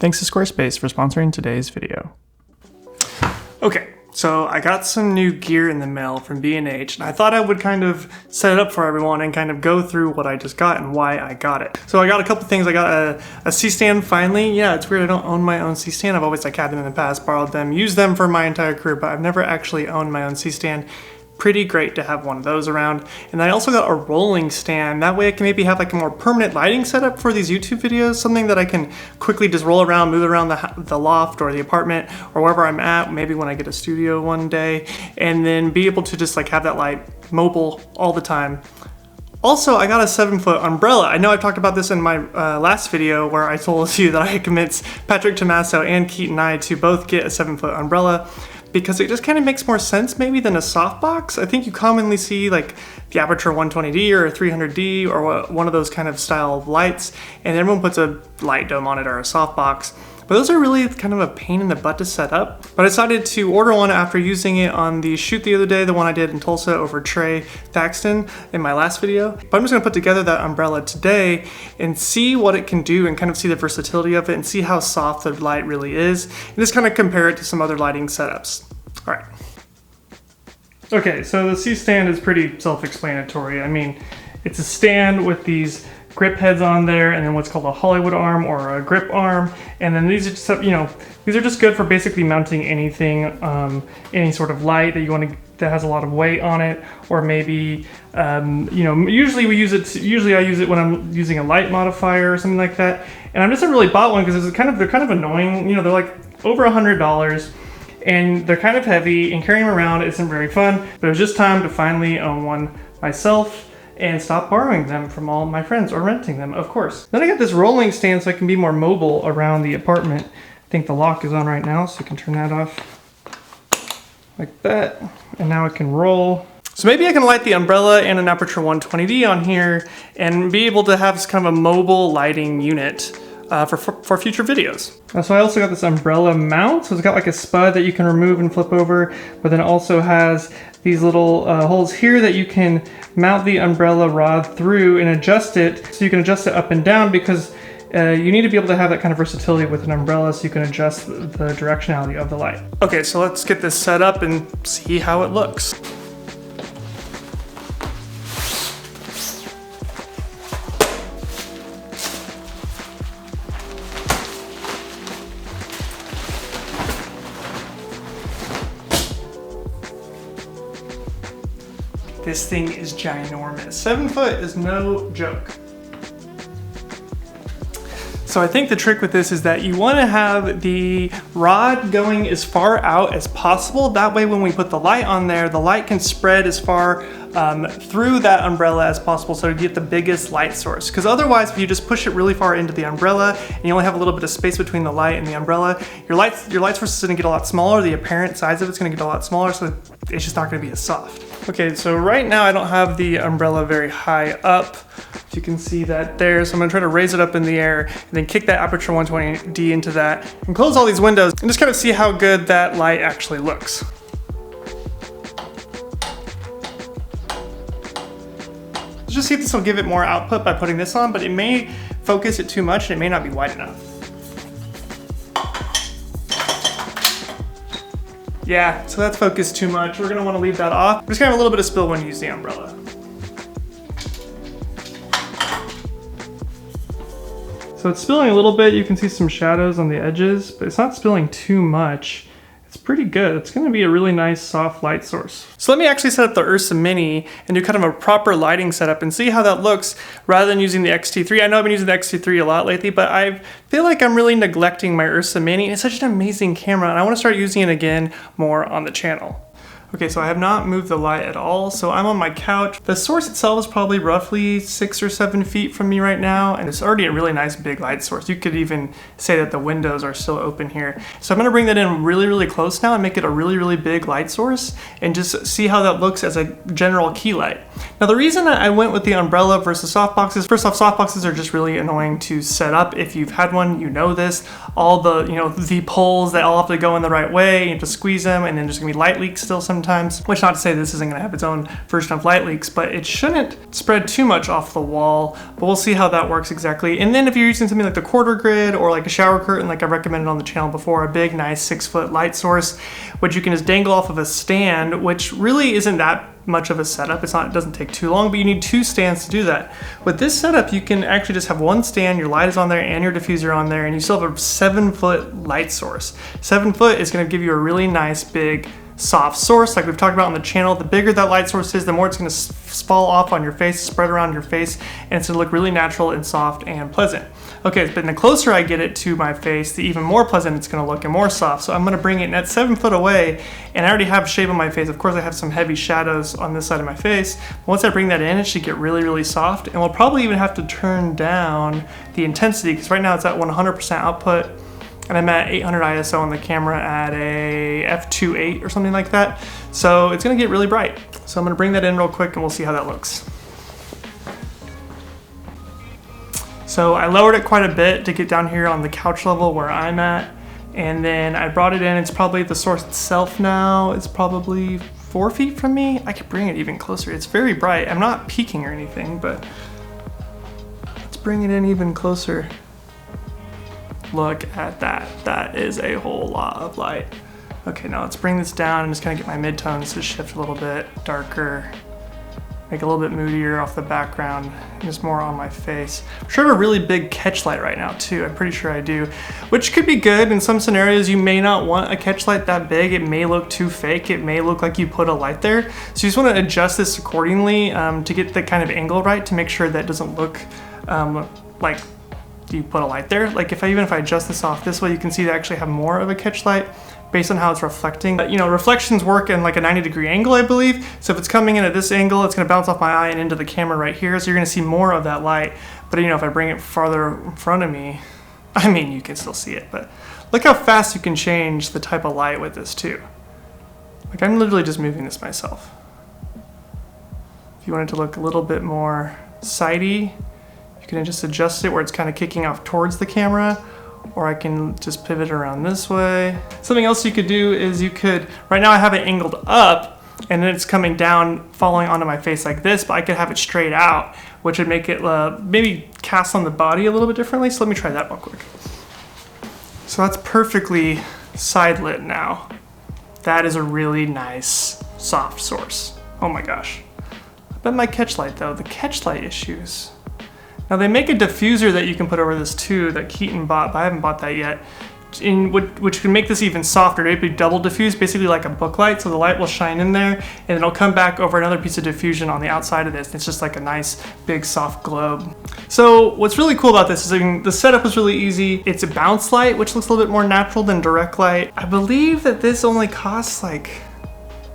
Thanks to Squarespace for sponsoring today's video. Okay, so I got some new gear in the mail from B&H, and I thought I would kind of set it up for everyone and kind of go through what I just got and why I got it. So I got a couple things. I got a C-stand finally. Yeah, it's weird I don't own my own C-stand. I've always had them in the past, borrowed them, used them for my entire career, but I've never actually owned my own C-stand. Pretty great to have one of those around. And I also got a rolling stand. That way I can maybe have like a more permanent lighting setup for these YouTube videos, something that I can quickly just roll around, move around the loft or the apartment or wherever I'm at, maybe when I get a studio one day, and then be able to just like have that light mobile all the time. Also, I got a 7-foot umbrella. I know I've talked about this in my last video where I told you that I convinced Patrick Tomaso and Keaton Nye to both get a 7-foot umbrella, because it just kind of makes more sense maybe than a softbox. I think you commonly see like the Aputure 120D or 300D or one of those kind of style of lights, and everyone puts a light dome on it or a softbox. But those are really kind of a pain in the butt to set up. But I decided to order one after using it on the shoot the other day, the one I did in Tulsa over Trey Thaxton in my last video. But I'm just gonna put together that umbrella today and see what it can do and kind of see the versatility of it and see how soft the light really is, and just kind of compare it to some other lighting setups. All right. Okay, so the C-stand is pretty self-explanatory. I mean, it's a stand with these grip heads on there, and then what's called a Hollywood arm or a grip arm, and then these are just, these are just good for basically mounting anything, any sort of light that you want to that has a lot of weight on it, or maybe usually I use it when I'm using a light modifier or something like that. And I just haven't really bought one because they're kind of annoying. They're like over $100. And they're kind of heavy, and carrying them around isn't very fun, but it was just time to finally own one myself and stop borrowing them from all my friends, or renting them, of course. Then I got this rolling stand so I can be more mobile around the apartment. I think the lock is on right now, so you can turn that off like that, and now it can roll. So maybe I can light the umbrella and an Aputure 120D on here and be able to have kind of a mobile lighting unit for future videos. So I also got this umbrella mount. So it's got like a spud that you can remove and flip over, but then it also has these little holes here that you can mount the umbrella rod through and adjust it. So you can adjust it up and down, because you need to be able to have that kind of versatility with an umbrella so you can adjust the directionality of the light. Okay, so let's get this set up and see how it looks. This thing is ginormous. 7 foot is no joke. So I think the trick with this is that you want to have the rod going as far out as possible. That way when we put the light on there, the light can spread as far through that umbrella as possible, so to get the biggest light source. Because otherwise, if you just push it really far into the umbrella and you only have a little bit of space between the light and the umbrella, your light source is going to get a lot smaller. The apparent size of it's going to get a lot smaller, so it's just not going to be as soft. Okay, so right now I don't have the umbrella very high up. You can see that there, so I'm gonna try to raise it up in the air and then kick that Aputure 120D into that and close all these windows and just kind of see how good that light actually looks. Let's just see if this will give it more output by putting this on, but it may focus it too much and it may not be wide enough. Yeah, so that's focused too much. We're gonna wanna leave that off. We're just gonna have a little bit of spill when you use the umbrella. So it's spilling a little bit. You can see some shadows on the edges, but it's not spilling too much. It's pretty good. It's gonna be a really nice soft light source. So let me actually set up the Ursa Mini and do kind of a proper lighting setup and see how that looks rather than using the X-T3. I know I've been using the X-T3 a lot lately, but I feel like I'm really neglecting my Ursa Mini. It's such an amazing camera, and I wanna start using it again more on the channel. Okay, so I have not moved the light at all, so I'm on my couch. The source itself is probably roughly 6 or 7 feet from me right now, and it's already a really nice big light source. You could even say that the windows are still open here. So I'm gonna bring that in really, really close now and make it a really, really big light source and just see how that looks as a general key light. Now the reason I went with the umbrella versus softboxes, first off, softboxes are just really annoying to set up. If you've had one, you know this. All the, the poles, they all have to go in the right way, you have to squeeze them, and then there's gonna be light leaks still sometimes. sometimes, which not to say this isn't gonna have its own version of light leaks, but it shouldn't spread too much off the wall, but we'll see how that works exactly. And then if you're using something like the quarter grid or like a shower curtain, like I've recommended on the channel before, a big, nice 6-foot light source, which you can just dangle off of a stand, which really isn't that much of a setup. It doesn't take too long, but you need 2 stands to do that. With this setup, you can actually just have 1 stand, your light is on there and your diffuser on there, and you still have a 7-foot light source. 7 foot is gonna give you a really nice, big, soft source like we've talked about on the channel. The bigger that light source is, the more it's going to fall off on your face, spread around your face, and it's going to look really natural and soft and pleasant. Okay, but the closer I get it to my face, the even more pleasant it's going to look and more soft. So I'm going to bring it at 7 foot away, and I already have shape on my face. Of course, I have some heavy shadows on this side of my face. But once I bring that in, it should get really, really soft, and we'll probably even have to turn down the intensity because right now it's at 100% output. And I'm at 800 ISO on the camera at a f2.8 or something like that. So it's gonna get really bright. So I'm gonna bring that in real quick and we'll see how that looks. So I lowered it quite a bit to get down here on the couch level where I'm at. And then I brought it in, it's probably the source itself now. It's probably 4 feet from me. I could bring it even closer. It's very bright. I'm not peeking or anything, but let's bring it in even closer. Look at that. That is a whole lot of light. Okay, now let's bring this down. I'm just gonna get my midtones to shift a little bit darker, make it a little bit moodier off the background, and just more on my face. I'm sure I have a really big catch light right now too. I'm pretty sure I do, which could be good. In some scenarios, you may not want a catch light that big. It may look too fake. It may look like you put a light there. So you just wanna adjust this accordingly to get the kind of angle right to make sure that doesn't look like you put a light there. Like even if I adjust this off this way, you can see they actually have more of a catch light based on how it's reflecting. But, you know, reflections work in like a 90-degree angle, I believe. So if it's coming in at this angle, it's gonna bounce off my eye and into the camera right here. So you're gonna see more of that light. But you know, if I bring it farther in front of me, I mean, you can still see it, but look how fast you can change the type of light with this too. Like I'm literally just moving this myself. If you want it to look a little bit more sidey, you can just adjust it where it's kind of kicking off towards the camera, or I can just pivot around this way. Something else you could do is right now I have it angled up and then it's coming down, falling onto my face like this, but I could have it straight out, which would make it maybe cast on the body a little bit differently. So let me try that real quick. So that's perfectly side lit now. That is a really nice, soft source. Oh my gosh. I bet my catch light though, the catch light issues. Now they make a diffuser that you can put over this too that Keaton bought, but I haven't bought that yet, which can make this even softer. It'd be double diffused, basically like a book light, so the light will shine in there and it'll come back over another piece of diffusion on the outside of this. It's just like a nice big soft globe. So what's really cool about this is the setup is really easy. It's a bounce light, which looks a little bit more natural than direct light. I believe that this only costs like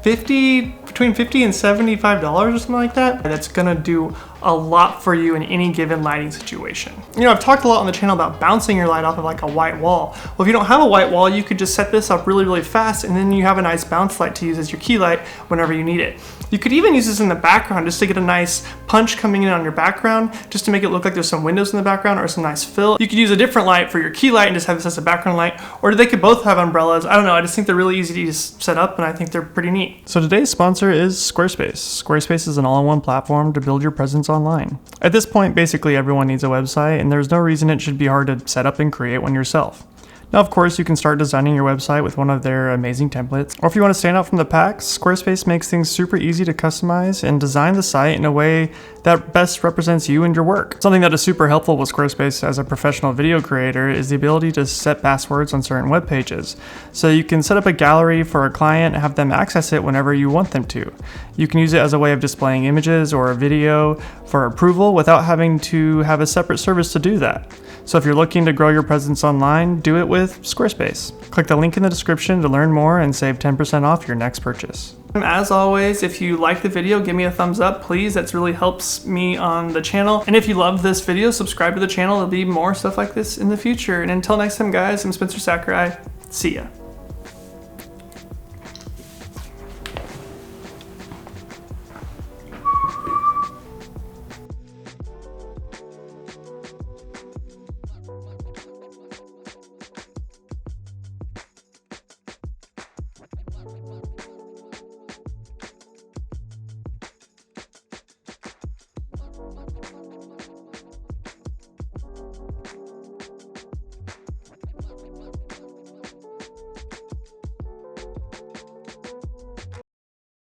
between $50 and $75 or something like that. That's gonna do a lot for you in any given lighting situation. You know, I've talked a lot on the channel about bouncing your light off of like a white wall. Well, if you don't have a white wall, you could just set this up really, really fast and then you have a nice bounce light to use as your key light whenever you need it. You could even use this in the background just to get a nice punch coming in on your background, just to make it look like there's some windows in the background or some nice fill. You could use a different light for your key light and just have this as a background light, or they could both have umbrellas. I don't know, I just think they're really easy to set up and I think they're pretty neat. So today's sponsor is Squarespace. Squarespace is an all-in-one platform to build your presence online. At this point, basically everyone needs a website, and there's no reason it should be hard to set up and create one yourself. Now, of course, you can start designing your website with one of their amazing templates, or if you want to stand out from the pack, Squarespace makes things super easy to customize and design the site in a way that best represents you and your work. Something that is super helpful with Squarespace as a professional video creator is the ability to set passwords on certain web pages. So you can set up a gallery for a client and have them access it whenever you want them to. You can use it as a way of displaying images or a video for approval without having to have a separate service to do that. So if you're looking to grow your presence online, do it with Squarespace. Click the link in the description to learn more and save 10% off your next purchase. As always, if you like the video, give me a thumbs up, please. That really helps me on the channel. And if you love this video, subscribe to the channel. There'll be more stuff like this in the future. And until next time, guys, I'm Spencer Sakurai. See ya.